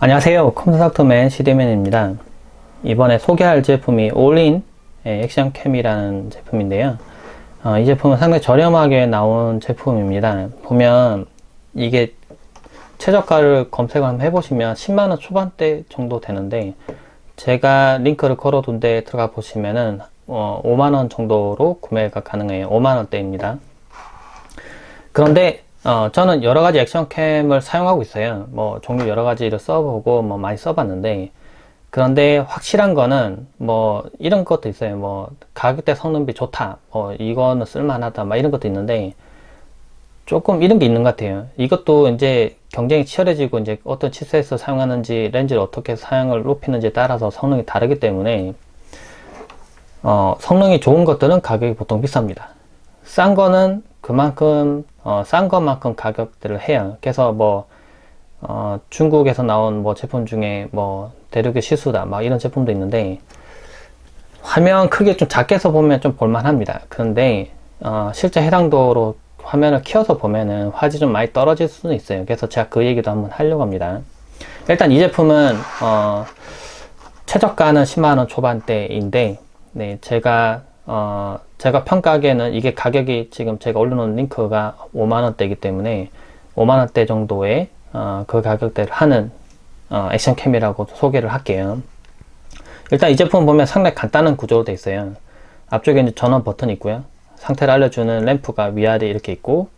안녕하세요. 컴퓨터맨 CD맨입니다. 이번에 소개할 제품이 올인 액션캠이라는 제품인데요. 이 제품은 상당히 저렴하게 나온 제품입니다. 보면 이게 최저가를 검색을 한번 해보시면 10만원 초반대 정도 되는데, 제가 링크를 걸어둔 데 들어가 보시면은 5만원 정도로 구매가 가능해요. 5만원대입니다. 그런데 저는 여러가지 액션캠을 사용하고 있어요. 뭐 종류 여러가지를 써보고 뭐 많이 써봤는데, 그런데 확실한 거는 뭐 이런 것도 있어요. 뭐 가격대 성능비 좋다, 이거는 쓸만하다, 막 이런 것도 있는데, 조금 이런 게 있는 것 같아요. 이것도 이제 경쟁이 치열해지고 이제 어떤 칩셋을 사용하는지, 렌즈를 어떻게 사용을 높이는지에 따라서 성능이 다르기 때문에 성능이 좋은 것들은 가격이 보통 비쌉니다. 싼 거는 그만큼 싼 것만큼 가격대를 해요. 그래서 뭐 중국에서 나온 뭐 제품 중에 뭐 대륙의 시수다 막 이런 제품도 있는데, 화면 크게 좀 작게 해서 보면 좀 볼만합니다. 그런데 실제 해상도로 화면을 키워서 보면은 화질이 좀 많이 떨어질 수는 있어요. 그래서 제가 그 얘기도 한번 하려고 합니다. 일단 이 제품은 최저가는 10만원 초반대인데, 네, 제가 평가하기에는 이게 가격이 지금 제가 올려놓은 링크가 5만원대이기 때문에 5만원대 정도의 그 가격대를 하는 액션캠이라고 소개를 할게요. 일단 이 제품 보면 상당히 간단한 구조로 되어 있어요. 앞쪽에 이제 전원 버튼이 있고요. 상태를 알려주는 램프가 위아래 이렇게 있고,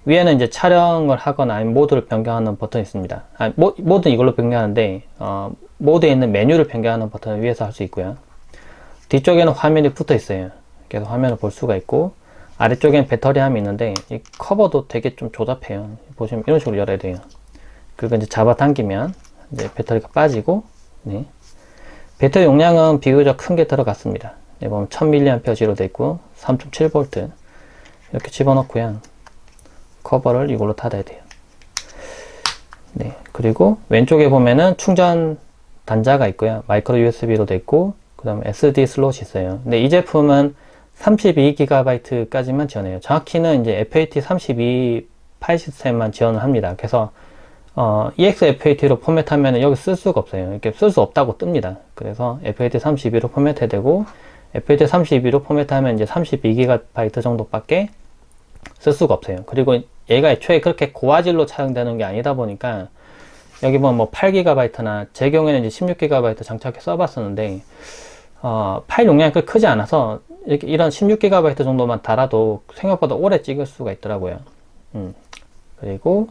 위에는 이제 촬영을 하거나 아니면 모드를 변경하는 버튼이 있습니다. 모드는 이걸로 변경하는데, 모드에 있는 메뉴를 변경하는 버튼을 위에서 할 수 있고요. 뒤쪽에는 화면이 붙어 있어요. 그래서 화면을 볼 수가 있고, 아래쪽에는 배터리함이 있는데, 이 커버도 되게 좀 조잡해요. 보시면 이런 식으로 열어야 돼요. 그리고 이제 잡아당기면 이제 배터리가 빠지고, 네. 배터리 용량은 비교적 큰 게 들어갔습니다. 네, 보면 1000mAh로 되어 있고 3.7V 이렇게 집어넣고요. 커버를 이걸로 닫아야 돼요. 네, 그리고 왼쪽에 보면은 충전 단자가 있고요. 마이크로 USB로 되어 있고, 그 다음에 SD 슬롯이 있어요. 근데 이 제품은 32GB까지만 지원해요. 정확히는 이제 FAT32 파일 시스템만 지원을 합니다. 그래서 EXFAT로 포맷하면 여기 쓸 수가 없어요. 이렇게 쓸 수 없다고 뜹니다. 그래서 FAT32로 포맷해야 되고, FAT32로 포맷하면 이제 32GB 정도밖에 쓸 수가 없어요. 그리고 얘가 애초에 그렇게 고화질로 촬영되는 게 아니다 보니까, 여기 보면 뭐 8GB나, 제 경우에는 이제 16GB 장착해 써봤었는데, 파일 용량이 그렇게 크지 않아서 이런 16GB 정도만 달아도 생각보다 오래 찍을 수가 있더라고요. 그리고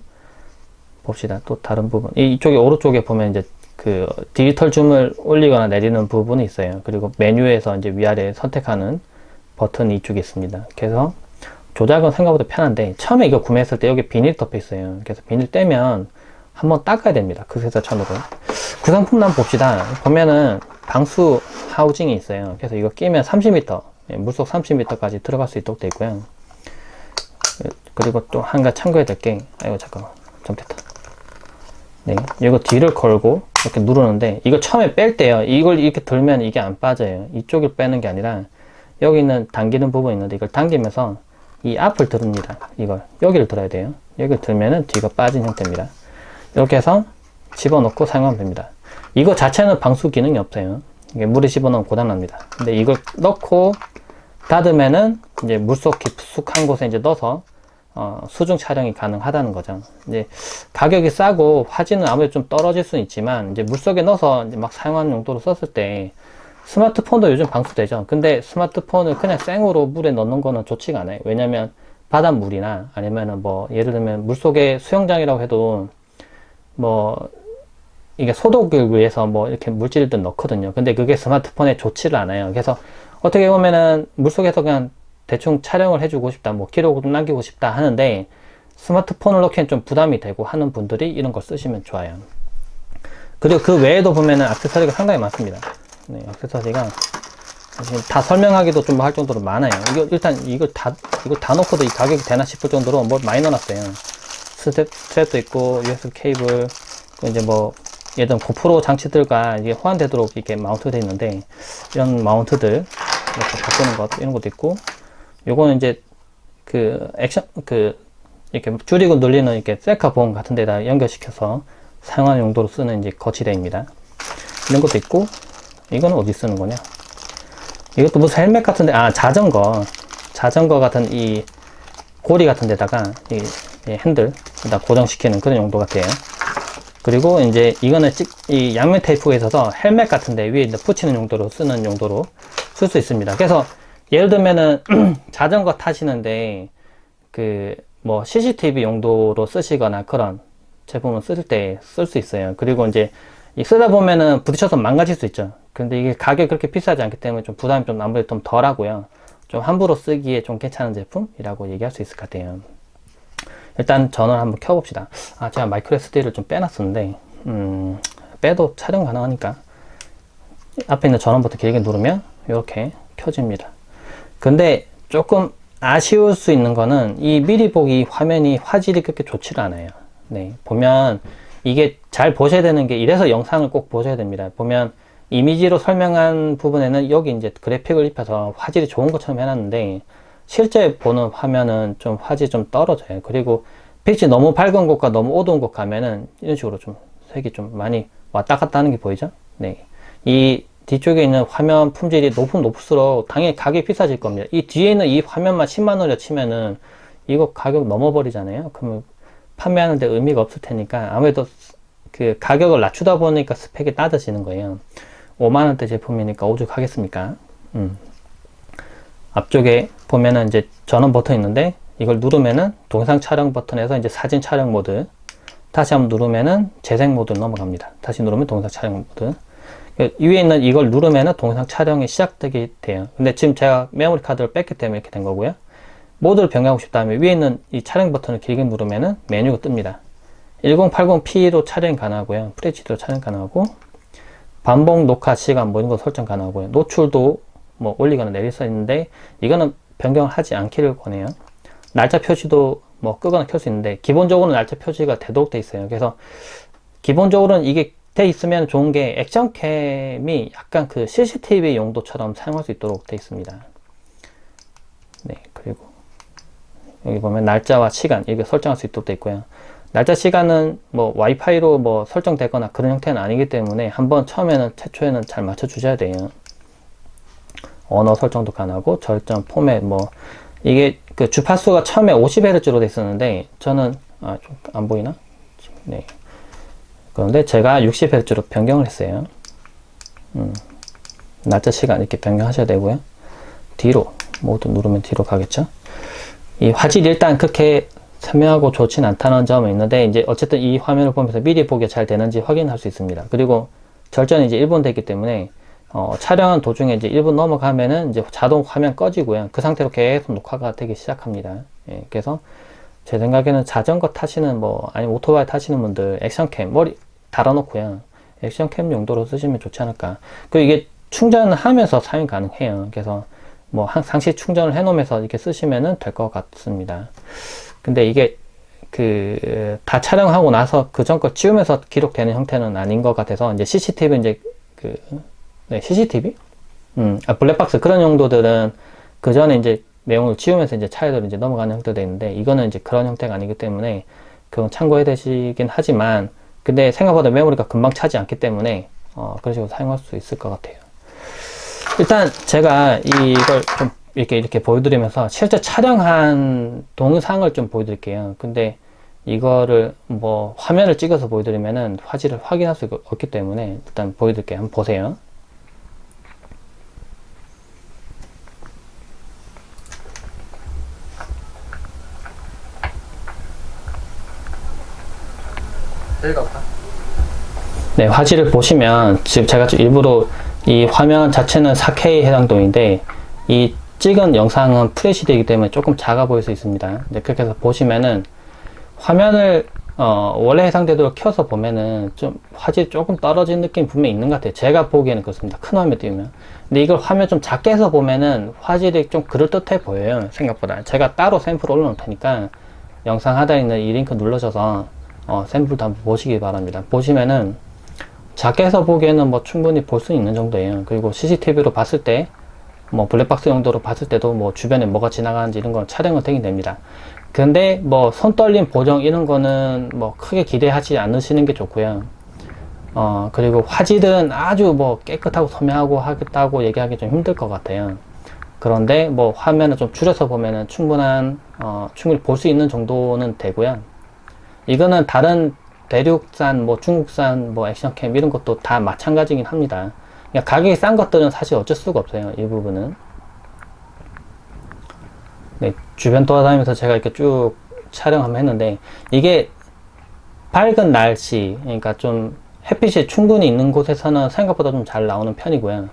봅시다. 또 다른 부분. 이쪽에 오른쪽에 보면 이제 그 디지털 줌을 올리거나 내리는 부분이 있어요. 그리고 메뉴에서 이제 위아래 선택하는 버튼이 이쪽에 있습니다. 그래서 조작은 생각보다 편한데, 처음에 이거 구매했을 때 여기 비닐 덮여 있어요. 그래서 비닐 떼면 한번 닦아야 됩니다. 그래서 천으로. 구성품 한번 봅시다. 보면은 방수 하우징이 있어요. 그래서 이거 끼면 30m, 물속 30m까지 들어갈 수 있도록 되어 있고요. 그리고 또 한 가지 참고해야 될 게, 아이고 잠깐만, 잘못했다. 네, 이거 뒤를 걸고 이렇게 누르는데, 이거 처음에 뺄 때요, 이걸 이렇게 들면 이게 안 빠져요. 이쪽을 빼는 게 아니라 여기 있는 당기는 부분이 있는데, 이걸 당기면서 이 앞을 들읍니다. 이걸 여기를 들어야 돼요. 여기를 들면은 뒤가 빠진 형태입니다. 이렇게 해서 집어넣고 사용하면 됩니다. 이거 자체는 방수 기능이 없어요. 이게 물에 집어넣으면 고장납니다. 근데 이걸 넣고 닫으면은 이제 물속 깊숙한 곳에 이제 넣어서 수중 촬영이 가능하다는 거죠. 이제 가격이 싸고 화질은 아무래도 좀 떨어질 수는 있지만, 이제 물속에 넣어서 이제 막 사용하는 용도로 썼을 때, 스마트폰도 요즘 방수되죠. 근데 스마트폰을 그냥 생으로 물에 넣는 거는 좋지가 않아요. 왜냐면 바닷물이나 아니면은 뭐 예를 들면 물속에 수영장이라고 해도 뭐 이게 소독을 위해서 뭐 이렇게 물질들 넣거든요. 근데 그게 스마트폰에 좋지를 않아요. 그래서 어떻게 보면은 물속에서 그냥 대충 촬영을 해주고 싶다, 뭐 기록을 좀 남기고 싶다 하는데, 스마트폰을 넣기엔 좀 부담이 되고 하는 분들이 이런 걸 쓰시면 좋아요. 그리고 그 외에도 보면은 액세서리가 상당히 많습니다. 네, 액세서리가 다 설명하기도 좀 할 정도로 많아요. 일단 이걸 다 놓고도 이 가격이 되나 싶을 정도로 뭐 많이 넣어놨어요. 스트랩도 있고, USB 케이블, 이제 뭐 예를 들면 고프로 장치들과 이게 호환되도록 이렇게 마운트 되어 있는데, 이런 마운트들 이렇게 바꾸는 것, 이런 것도 있고, 요거는 이제 이렇게 줄이고 늘리는 이렇게 셀카 봉 같은 데다 연결시켜서 사용하는 용도로 쓰는 이제 거치대입니다. 이런 것도 있고, 이거는 어디 쓰는 거냐? 이것도 무슨 헬멧 같은데, 자전거 같은 이 고리 같은 데다가 이 핸들에다 고정시키는 그런 용도 같아요. 그리고 이제 이거는 이 양면 테이프가 있어서 헬멧 같은데 위에 이제 붙이는 용도로 쓰는 용도로 쓸 수 있습니다. 그래서 예를 들면은 자전거 타시는데 그 뭐 CCTV 용도로 쓰시거나 그런 제품을 쓸 때 쓸 수 있어요. 그리고 이제 쓰다 보면은 부딪혀서 망가질 수 있죠. 근데 이게 가격이 그렇게 비싸지 않기 때문에 좀 부담이 좀 아무래도 좀 덜 하고요. 좀 함부로 쓰기에 좀 괜찮은 제품이라고 얘기할 수 있을 것 같아요. 일단 전원 한번 켜봅시다. 제가 마이크로 SD를 좀 빼놨었는데, 빼도 촬영 가능하니까. 앞에 있는 전원 버튼 길게 누르면 이렇게 켜집니다. 근데 조금 아쉬울 수 있는 거는 이 미리 보기 화면이 화질이 그렇게 좋지를 않아요. 네, 보면 이게 잘 보셔야 되는 게 이래서 영상을 꼭 보셔야 됩니다. 보면 이미지로 설명한 부분에는 여기 이제 그래픽을 입혀서 화질이 좋은 것처럼 해놨는데 실제 보는 화면은 좀 화질이 좀 떨어져요. 그리고 빛이 너무 밝은 곳과 너무 어두운 곳 가면은 이런 식으로 좀 색이 좀 많이 왔다 갔다 하는 게 보이죠? 네. 이 뒤쪽에 있는 화면 품질이 높을수록 당연히 가격이 비싸질 겁니다. 이 뒤에 있는 이 화면만 10만 원이라 치면은 이거 가격 넘어버리잖아요. 그러면 판매하는데 의미가 없을 테니까 아무래도 그 가격을 낮추다 보니까 스펙이 낮아지는 거예요. 5만 원대 제품이니까 오죽하겠습니까? 앞쪽에 보면은 이제 전원 버튼 있는데 이걸 누르면은 동영상 촬영 버튼에서 이제 사진 촬영 모드, 다시 한번 누르면은 재생 모드로 넘어갑니다. 다시 누르면 동영상 촬영 모드. 위에 있는 이걸 누르면은 동영상 촬영이 시작되게 돼요. 근데 지금 제가 메모리 카드를 뺐기 때문에 이렇게 된 거고요. 모드를 변경하고 싶다면 위에 있는 이 촬영 버튼을 길게 누르면은 메뉴가 뜹니다. 1080p로 촬영 가능하고요. FHD로 촬영 가능하고, 반복 녹화 시간 뭐 이런 거 설정 가능하고요. 노출도 뭐 올리거나 내릴 수 있는데 이거는 변경을 하지 않기를 권해요. 날짜 표시도 뭐 끄거나 켤 수 있는데 기본적으로는 날짜 표시가 되도록 돼 있어요. 그래서 기본적으로는 이게 돼 있으면 좋은 게 액션캠이 약간 그 CCTV 용도처럼 사용할 수 있도록 돼 있습니다. 네, 그리고 여기 보면 날짜와 시간 이렇게 설정할 수 있도록 돼 있고요. 날짜 시간은 뭐 와이파이로 뭐 설정되거나 그런 형태는 아니기 때문에 한번 최초에는 잘 맞춰 주셔야 돼요. 언어 설정도 가능하고 절정 포맷 뭐 이게 그 주파수가 처음에 50Hz로 돼 있었는데 저는 좀 안 보이나? 네. 그런데 제가 60Hz로 변경을 했어요. 날짜 시간 이렇게 변경하셔야 되고요. 뒤로 모두 누르면 뒤로 가겠죠. 이 화질이 일단 그렇게 선명하고 좋진 않다는 점은 있는데 이제 어쨌든 이 화면을 보면서 미리 보기가 잘 되는지 확인할 수 있습니다. 그리고 절전이 이제 1분 됐기 때문에 촬영한 도중에 이제 1분 넘어가면은 이제 자동 화면 꺼지고요. 그 상태로 계속 녹화가 되기 시작합니다. 예, 그래서 제 생각에는 자전거 타시는 아니면 오토바이 타시는 분들 액션캠 머리 달아놓고요. 액션캠 용도로 쓰시면 좋지 않을까. 그리고 이게 충전하면서 사용 가능해요. 그래서 상시 충전을 해 놓으면서 이렇게 쓰시면은 될 것 같습니다. 근데 이게 다 촬영하고 나서 그 전 거 지우면서 기록되는 형태는 아닌 것 같아서 이제 CCTV CCTV? 블랙박스 그런 용도들은 그 전에 이제 내용을 지우면서 이제 차례대로 이제 넘어가는 형태도 있는데 이거는 이제 그런 형태가 아니기 때문에 그건 참고해 되시긴 하지만 근데 생각보다 메모리가 금방 차지 않기 때문에 그런 식으로 사용할 수 있을 것 같아요. 일단 제가 이걸 좀 이렇게 보여드리면서 실제 촬영한 동영상을 좀 보여드릴게요. 근데 이거를 화면을 찍어서 보여드리면은 화질을 확인할 수 없기 때문에 일단 보여드릴게요. 한번 보세요. 네, 화질을 보시면 지금 제가 일부러 이 화면 자체는 4K 해상도인데 이 찍은 영상은 FHD이기 때문에 조금 작아 보일 수 있습니다. 네, 그렇게 해서 보시면은 화면을 원래 해상되도록 켜서 보면은 좀 화질이 조금 떨어진 느낌이 분명히 있는 것 같아요. 제가 보기에는 그렇습니다. 큰 화면 띄우면. 근데 이걸 화면 좀 작게 해서 보면은 화질이 좀 그럴듯해 보여요. 생각보다. 제가 따로 샘플 올려놓을 테니까 영상 하단에 있는 이 링크 눌러셔서 샘플도 한번 보시기 바랍니다. 보시면은 작게 해서 보기에는 충분히 볼 수 있는 정도예요. 그리고 CCTV로 봤을 때 블랙박스 용도로 봤을 때도 주변에 뭐가 지나가는지 이런 건 촬영은 되긴 됩니다. 근데 뭐 손떨림 보정 이런 거는 뭐 크게 기대하지 않으시는 게 좋고요. 그리고 화질은 아주 뭐 깨끗하고 선명하고 하겠다고 얘기하기 좀 힘들 것 같아요. 그런데 뭐 화면을 좀 줄여서 보면은 충분히 볼 수 있는 정도는 되고요. 이거는 다른 대륙산, 뭐 중국산, 뭐 액션캠 이런 것도 다 마찬가지긴 합니다. 그러니까 가격이 싼 것들은 사실 어쩔 수가 없어요. 이 부분은. 네, 주변 돌아다니면서 제가 이렇게 쭉 촬영 한번 했는데, 이게 밝은 날씨, 그러니까 좀 햇빛이 충분히 있는 곳에서는 생각보다 좀 잘 나오는 편이고요.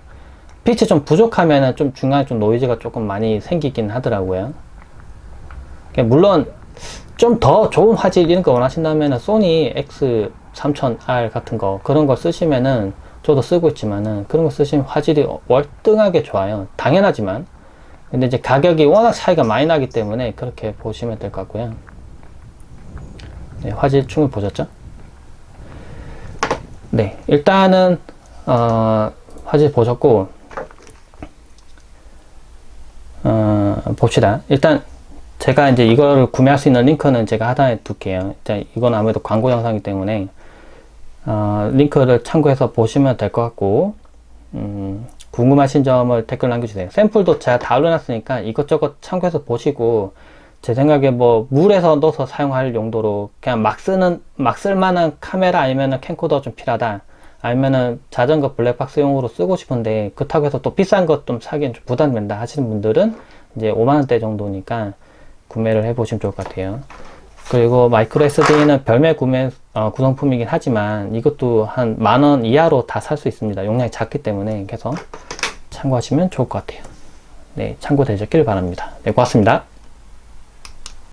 빛이 좀 부족하면은 좀 중간에 좀 노이즈가 조금 많이 생기긴 하더라고요. 물론 좀 더 좋은 화질 이런 거 원하신다면은 소니 X3000R 같은 거 그런 걸 쓰시면은, 저도 쓰고 있지만은 그런 거 쓰시면 화질이 월등하게 좋아요. 당연하지만. 근데 이제 가격이 워낙 차이가 많이 나기 때문에 그렇게 보시면 될 것 같고요. 네, 화질 충분히 보셨죠? 네, 일단은 화질 보셨고, 봅시다. 일단 제가 이제 이걸 구매할 수 있는 링크는 제가 하단에 둘게요. 이건 아무래도 광고 영상이기 때문에 링크를 참고해서 보시면 될 것 같고, 궁금하신 점을 댓글 남겨주세요. 샘플도 제가 다 올려놨으니까 이것저것 참고해서 보시고, 제 생각에 뭐 물에서 넣어서 사용할 용도로 그냥 막 쓸만한 카메라 아니면은 캠코더 좀 필요하다, 아니면은 자전거 블랙박스용으로 쓰고 싶은데 그렇다고 해서 또 비싼 것 좀 사기엔 좀 부담된다 하시는 분들은 이제 5만원대 정도니까 구매를 해보시면 좋을 것 같아요. 그리고 마이크로 SD는 별매 구성품이긴 하지만 이것도 한 10,000원 이하로 다 살 수 있습니다. 용량이 작기 때문에. 그래서 참고하시면 좋을 것 같아요. 네, 참고되셨길 바랍니다. 네, 고맙습니다.